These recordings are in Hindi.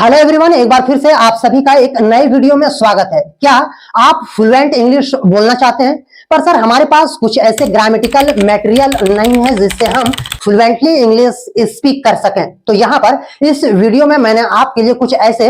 हेलो एवरीवन, एक बार फिर से आप सभी का एक नए वीडियो में स्वागत है। क्या आप फ्लुएंट इंग्लिश बोलना चाहते हैं, पर सर हमारे पास कुछ ऐसे ग्रामेटिकल मटेरियल नहीं है जिससे हम फ्लुएंटली इंग्लिश स्पीक कर सकें। तो यहाँ पर इस वीडियो में मैंने आपके लिए कुछ ऐसे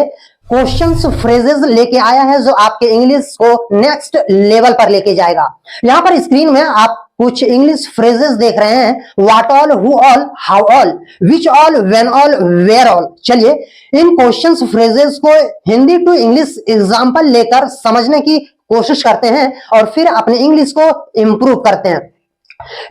क्वेश्चंस फ्रेजेस लेके आया है जो आपके इंग्लिश को नेक्स्ट लेवल पर लेके जाएगा। यहाँ पर स्क्रीन में आप कुछ इंग्लिश फ्रेजेस देख रहे हैं। What all, who all, how all, which all, when all, where all. चलिए इन क्वेश्चंस फ्रेजेस को हिंदी टू इंग्लिश एग्जांपल लेकर समझने की कोशिश करते हैं और फिर अपने इंग्लिश को इंप्रूव करते हैं।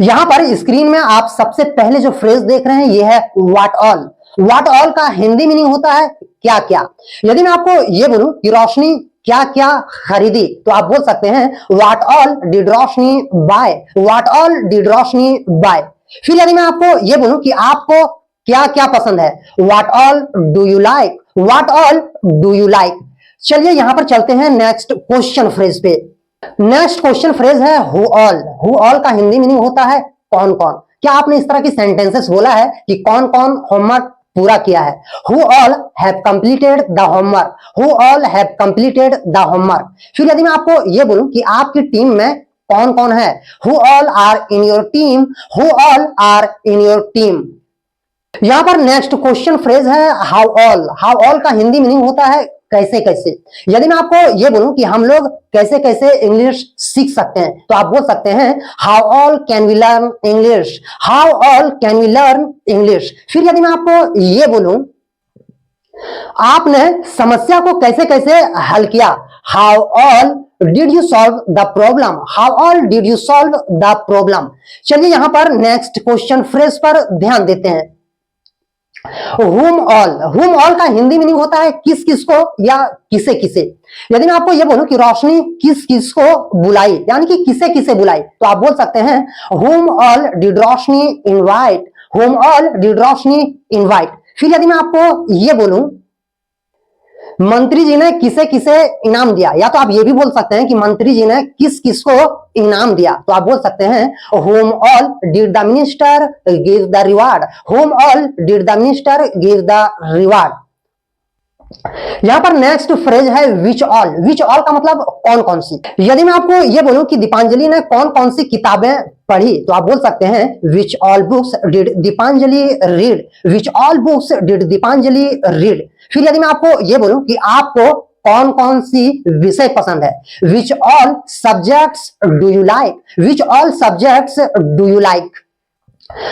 यहां पर स्क्रीन में आप सबसे पहले जो फ्रेज देख रहे हैं ये है व्हाट ऑल। व्हाट ऑल का हिंदी मीनिंग होता है क्या क्या। यदि मैं आपको ये बोलूं कि रोशनी क्या क्या खरीदी, तो आप बोल सकते हैं what all did Roshni buy, what all did Roshni buy. फिर यदि मैं आपको ये बोलूं कि आपको क्या क्या पसंद है, what all do you like, what all do you like. चलिए यहां पर चलते हैं नेक्स्ट क्वेश्चन फ्रेज पे। नेक्स्ट क्वेश्चन फ्रेज है हु ऑल। हु ऑल का हिंदी मीनिंग होता है कौन कौन। क्या आपने इस तरह की सेंटेंसेस बोला है कि कौन कौन होमवर्क पूरा किया है। Who all have completed the homework, who all have completed the homework. फिर यदि मैं आपको यह बोलूं कि आपकी टीम में कौन कौन है, who all are in your team, who all are in your team. यहां पर नेक्स्ट क्वेश्चन फ्रेज है हाउ ऑल। हाउ ऑल का हिंदी मीनिंग होता है कैसे कैसे। यदि मैं आपको यह बोलूं कि हम लोग कैसे कैसे इंग्लिश सीख सकते हैं, तो आप बोल सकते हैं how all can we learn English, how all can we learn English. फिर यदि मैं आपको यह बोलूं आपने समस्या को कैसे कैसे हल किया, how all did you solve the problem, how all did you solve the problem. चलिए यहां पर नेक्स्ट क्वेश्चन फ्रेज पर ध्यान देते हैं। whom all। whom all का हिंदी मीनिंग होता है किस किस को या किसे किसे। यदि मैं आपको यह बोलूं कि रोशनी किस किस को बुलाई, यानी कि किसे किसे बुलाई, तो आप बोल सकते हैं whom all did Roshni invite, whom all did Roshni invite. फिर यदि मैं आपको यह बोलूं मंत्री जी ने किसे किसे इनाम दिया, या तो आप ये भी बोल सकते हैं कि मंत्री जी ने किस किस को इनाम दिया, तो आप बोल सकते हैं whom all did the minister give the reward, whom all did the minister give the reward। यहां पर नेक्स्ट फ्रेज है विच ऑल। विच ऑल का मतलब कौन कौन सी। यदि मैं आपको यह बोलूं कि दीपांजलि ने कौन कौन सी किताबें पढ़ी, तो आप बोल सकते हैं which all books did Deepanjali read, which all books did Deepanjali read. फिर यदि मैं आपको यह बोलूं कि आपको कौन कौन सी विषय पसंद है, which all subjects do you like, which all subjects do you like.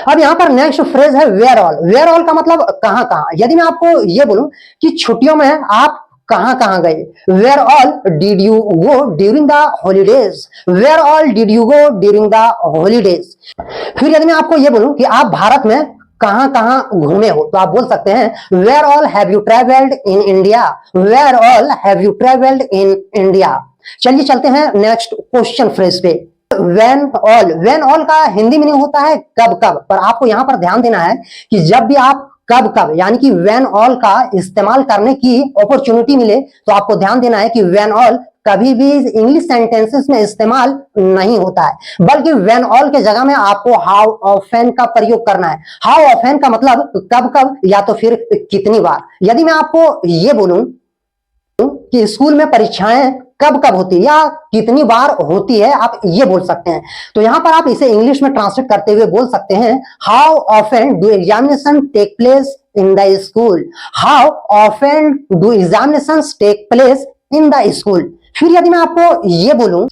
अब यहां पर नेक्स्ट फ्रेज है वेयर ऑल। वेयर ऑल का मतलब कहां कहां। यदि मैं आपको यह बोलूं कि छुट्टियों में आप कहां कहां गए, where all did you go during the holidays, where all did you go during the holidays. फिर यदि मैं आपको यह बोलूं कि आप भारत में कहां कहां घूमे हो, तो आप बोल सकते हैं where all have you travelled in India, where all have you travelled in India. चलिए चलते हैं नेक्स्ट क्वेश्चन फ्रेज पे। When all. व्हेन ऑल का हिंदी मीनिंग होता है कब कब, पर आपको यहां पर ध्यान देना है कि जब भी आप कब कब यानी कि व्हेन ऑल का इस्तेमाल करने की अपॉर्चुनिटी मिले, तो आपको ध्यान देना है कि व्हेन ऑल कभी भी इंग्लिश सेंटेंसेस में इस्तेमाल नहीं होता है, बल्कि व्हेन ऑल के जगह में आपको हाउ ऑफन का प्रयोग करना है। हाउ ऑफन का मतलब कब कब या तो फिर कितनी बार। यदि मैं आपको यह बोलूं कि स्कूल में परीक्षाएं कब कब होती है या कितनी बार होती है, आप ये बोल सकते हैं। तो यहां पर आप इसे इंग्लिश में ट्रांसलेट करते हुए बोल सकते हैं how often do examination take place in the school, how often do examinations take place in the school. फिर यदि मैं आपको ये बोलूं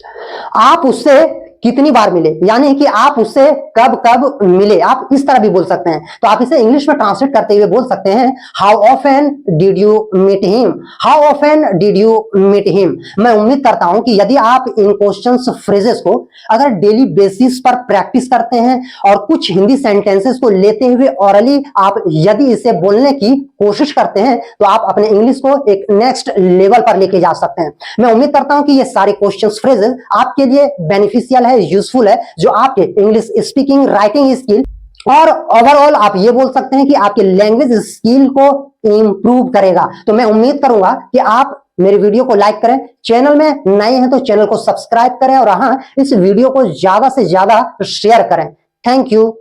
आप उससे कितनी बार मिले, यानी कि आप उससे कब कब मिले, आप इस तरह भी बोल सकते हैं। तो आप इसे इंग्लिश में ट्रांसलेट करते हुए बोल सकते हैं how often did you meet him, how often did you meet him. मैं उम्मीद करता हूं कि यदि आप इन क्वेश्चंस फ्रेजेस को अगर डेली बेसिस पर प्रैक्टिस करते हैं और कुछ हिंदी सेंटेंसेस को लेते हुए ऑरली आप यदि इसे बोलने की कोशिश करते हैं, तो आप अपने इंग्लिश को एक नेक्स्ट लेवल पर लेके जा सकते हैं। मैं उम्मीद करता हूं कि ये सारे क्वेश्चंस फ्रेजेस आपके लिए बेनिफिशियल है, यूजफुल है, जो आपके इंग्लिश स्पीकिंग राइटिंग स्किल और ओवरऑल आप ये बोल सकते हैं कि आपके लैंग्वेज स्किल को इंप्रूव करेगा। तो मैं उम्मीद करूंगा कि आप मेरे वीडियो को लाइक करें, चैनल में नए हैं तो चैनल को सब्सक्राइब करें और हाँ, इस वीडियो को ज्यादा से ज्यादा शेयर करें। Thank you.